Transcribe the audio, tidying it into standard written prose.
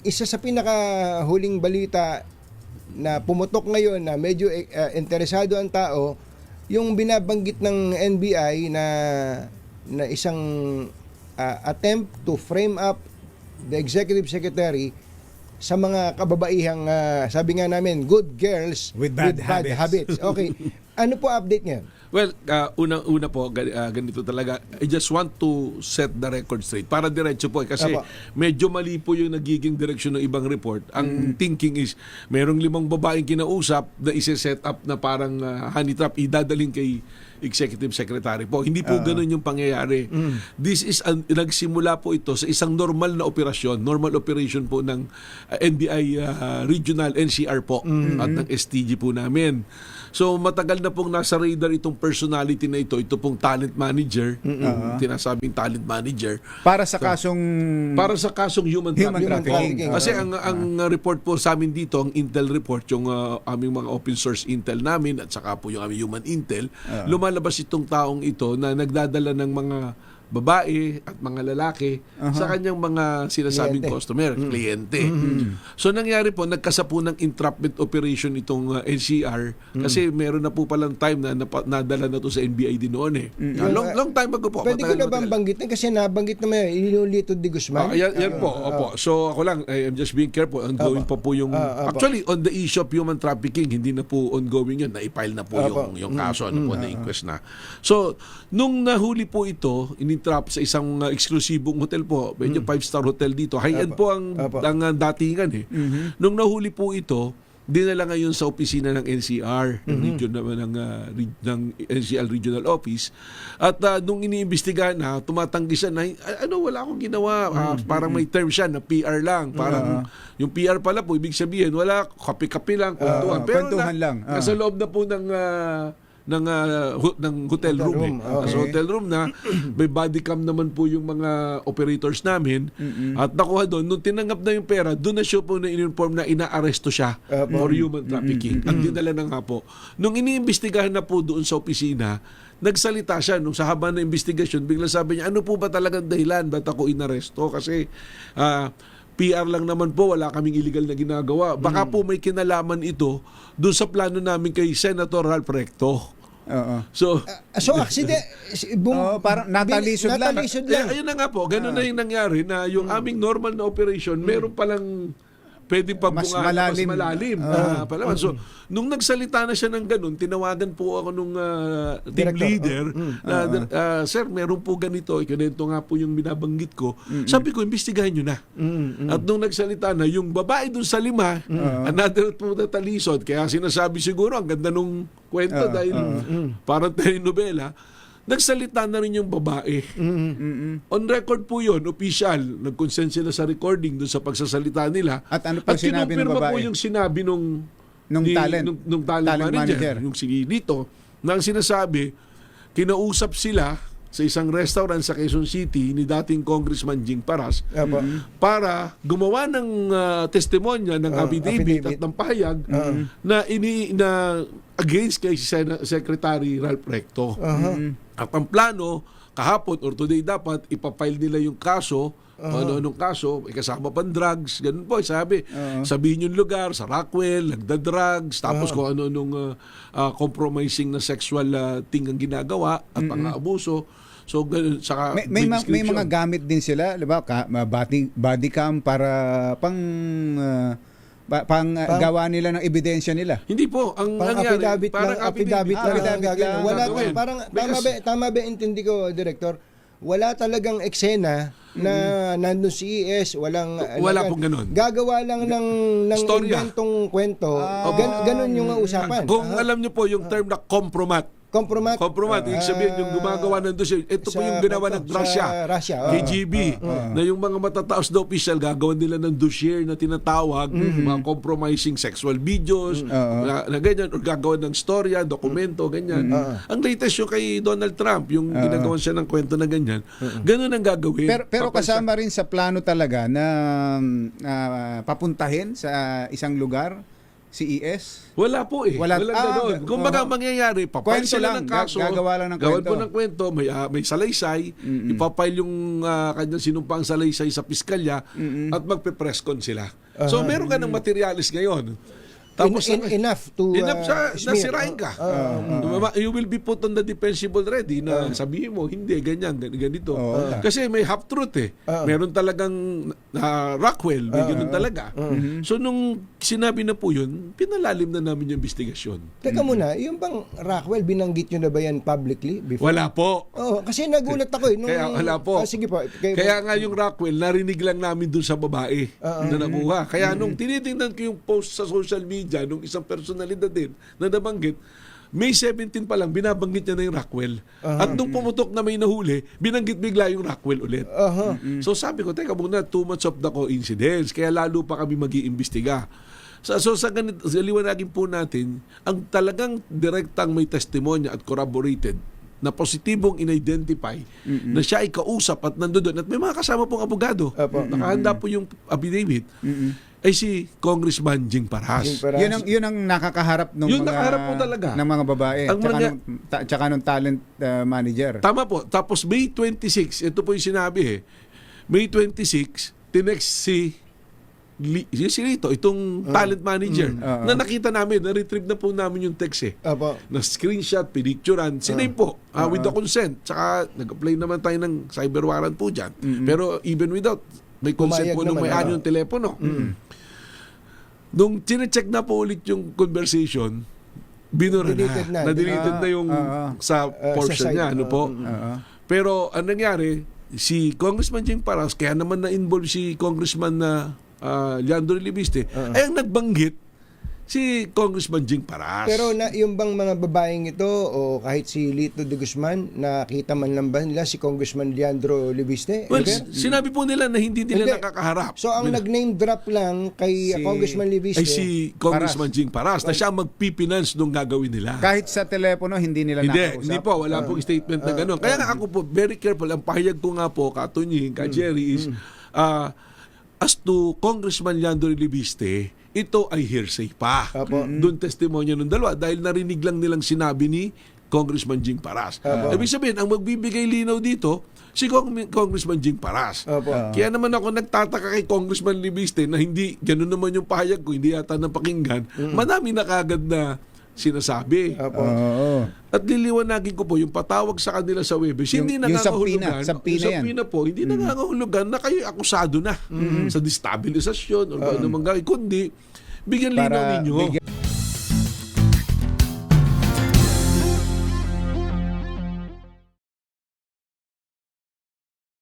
isa sa pinakahuling balita na pumutok ngayon na medyo interesado ang tao, yung binabanggit ng NBI na isang attempt to frame up the executive secretary sa mga kababaihang sabi nga namin good girls With bad habits. Okay. Ano po update ngayon? Well, unang-una po, ganito talaga. I just want to set the record straight. Para diretso po. Kasi Apo. medyo mali po yung nagiging direksyon ng ibang report. Ang thinking is, merong 5 babaeng kinausap na isi-set up na parang honey trap, idadaling kay executive secretary po. Hindi po ganun yung pangyayari. This is, nagsimula po ito sa isang normal na operasyon, normal operation po ng NBI Regional NCR po at ng STG po namin. So matagal na pong nasa radar itong personality na ito pong talent manager, tinasabing talent manager. Para sa kasong human trafficking. Kasi ang report po sa amin dito, ang intel report, yung aming mga open source intel namin at saka po yung aming human intel, lumalabas itong taong ito na nagdadala ng mga babae at mga lalaki sa kanyang mga sinasabing customer, kliyente. So nangyari po, nagkasapo ng entrapment operation itong NCR kasi meron na po palang time na nadala na to sa NBI din noon eh. Long time ago po. Pwede ko na bang banggitin? Kasi nabanggit naman Ilolito de Guzman. Yan po. Opo. So ako lang, I'm just being careful. Ongoing pa po yung... Actually, on the issue of human trafficking, hindi na po ongoing yun. Na-file na po yung kaso. Na-inquest na. So, nung nahuli po ito, trap sa isang exclusibong hotel po, medyo 5-star hotel dito. High-end po ang datingan eh. Nung nahuli po ito, dinala ngayon sa opisina ng NCR, ng region naman ng NCR Regional Office. At nung iniimbestigahan na, tumatanggi siya na, wala akong ginawa. Parang may term siya na PR lang. Parang yung PR pala po, ibig sabihin, wala, kapi-kapi lang, kwentuhan. Pero kwentuhan lang. Nasa loob na po ng hotel room. So hotel room na may body cam naman po yung mga operators namin at nakuha doon. Nung tinanggap na yung pera, doon na siya po na in-inform na inaaresto siya for human trafficking. Ang dinala na nga po. Nung iniimbestigahan na po doon sa opisina, nagsalita siya nung sa haba ng investigasyon, bigla sabi niya, ano po ba talagang dahilan? Ba't ako inaresto? Kasi PR lang naman po, wala kaming illegal na ginagawa. Baka po may kinalaman ito doon sa plano namin kay Senator Ralph Recto. So accident, parang natalisod lang. Ayun na nga po, ganun na yung nangyari na yung aming normal na operation, meron palang pwedeng pagbunga mas malalim. So, nung nagsalita na siya ng ganun, tinawagan po ako nung team leader na, sir, meron po ganito, ganito nga po yung binabanggit ko. Sabi ko, imbestigahan nyo na. At nung nagsalita na, yung babae dun sa 5, another po na talisod, kaya sinasabi siguro, ang ganda nung kwento dahil parang telenovela, nagsalita na rin yung babae. On record po yun, official. Nag-consent sila sa recording doon sa pagsasalita nila. At ano po sinabi ng babae? Po yung sinabi nung talent manager. Yung sige dito, na ang sinasabi, kinausap sila sa isang restaurant sa Quezon City ni dating Congressman Jing Paras para gumawa ng testimonya ng affidavit at ng pahayag na against kay Secretary Ralph Recto. At ang plano, kahapon or today dapat, ipapile nila yung kaso, ano-anong kaso, may kasama pang drugs, ganun po, sabi. Sabihin yung lugar, sa Rockwell, nagda-drugs, tapos kung ano-anong compromising na sexual thing ang ginagawa at pang-aabuso. So, ganun, saka may mga gamit din sila, diba? Body cam para gawa nila ng ebidensya nila. Hindi po. Ang nangyari, parang affidavit lang. Wala parang tama ba intindi ko, Director? Wala talagang eksena na nandun si ES, wala pong ganun. Gagawa lang ng inventong kwento. Ganun yung usapan. Kung alam niyo po yung term na compromat. Compromat, ibig sabihin yung gumagawa ng dossier. Ito po yung ginawa ng Russia. KGB. Na yung mga matataos na official, gagawan nila ng dossier na tinatawag, mga compromising sexual videos, na ganyan, o gagawan ng storya, dokumento, ganyan. Ang latest yung kay Donald Trump, yung ginagawan siya ng kwento na ganyan. Ganun ang gagawin. Pero kasama rin sa plano talaga na papuntahin sa isang lugar CES? Wala po eh. Walang gano'n. Kung baga mangyayari, papile Kwento sila lang, ng kaso. gagawa lang ng gawan kwento. po ng kwento, may salaysay, ipapile yung kanyang sinumpang salaysay sa piskalya at magpe-presscon sila. So meron ka ng materialis ngayon. Tapos Enough to nasirain ka. You will be put on the defensible ready na sabihin mo, hindi, ganyan, ganito. Kasi may half-truth eh. Meron talagang Rockwell, may ganun talaga. So nung sinabi na po yun, pinalalim na namin yung investigasyon. Teka muna, yung bang Rockwell, binanggit nyo na ba yan publicly before? Wala po. Kasi nagulat ako eh. Kaya wala po. Sige po. Kaya nga yung Rockwell, narinig lang namin dun sa babae na nakuha. Kaya nung tinitingnan ko yung post sa social media, nung isang personalidad din na nabanggit, May 17 pa lang, binabanggit niya na yung Rockwell. At nung pumutok na may nahuli, binanggit bigla yung Rockwell ulit. So sabi ko, teka muna, too much of the coincidence. Kaya lalo pa kami mag-iimbestiga. So sa ganito, liwanagin po natin, ang talagang direktang may testimonya at corroborated na positibong in-identify na siya ay kausap at nandoon at may mga kasama pong abogado. Nakahanda po yung affidavit. Ay si Congressman Jing Paras. Yun ang nakakaharap ng Yung mga nakaharap po talaga. ng mga babae Ang tsaka nung talent manager. Tama po. Tapos May 26, ito po yung sinabi May 26, tinext si Rito, itong talent manager na nakita namin, na-retrieve na po namin yung text na screenshot, pinicturean, sinave po with the consent. Tsaka nag-apply naman tayo ng cyber warrant po dyan. Pero even without, may consent po nung may-ari yung telepono. Nung chinecheck na po ulit yung conversation, binura na. Na-deleted na yung sa portion niya. Ano po? Pero ang nangyari, si Congressman Jing Paras, kaya naman na-involve si Congressman na Leandro Libiste, ay ang nagbanggit si Congressman Jing Paras. Pero yung bang mga babaeng ito o kahit si Lito de Guzman, nakita man lang ba nila si Congressman Leandro Libiste? Well, sinabi po nila na hindi nila nakakaharap. So ang nag-name drop lang kay Congressman Libiste ay si Congressman Jing Paras na siya magpipinance nung gagawin nila. Kahit sa telepono, hindi nila nakausap? Hindi po, wala pong statement na gano'n. Kaya nga ako po, very careful. Ang pahayag ko nga po, Katunying, ka Jerry, is as to Congressman Leandro Libiste, ito ay hearsay pa. Doon testimonya ng dalawa dahil narinig lang nilang sinabi ni Congressman Jing Paras. Ibig sabihin, ang magbibigay linaw dito, si Congressman Jing Paras. Kaya naman ako nagtataka kay Congressman Libiste na hindi, gano'n naman yung pahayag ko, hindi yata napakinggan. Madami na kagad na sinasabi. At liliwanagin ko po, yung patawag sa kanila sa Webes, hindi nangangahulugan. Sa Pina po, hindi nangangahulugan na kayo akusado na sa destabilisasyon o ano mang gawin. Kundi, bigyan linaw ninyo.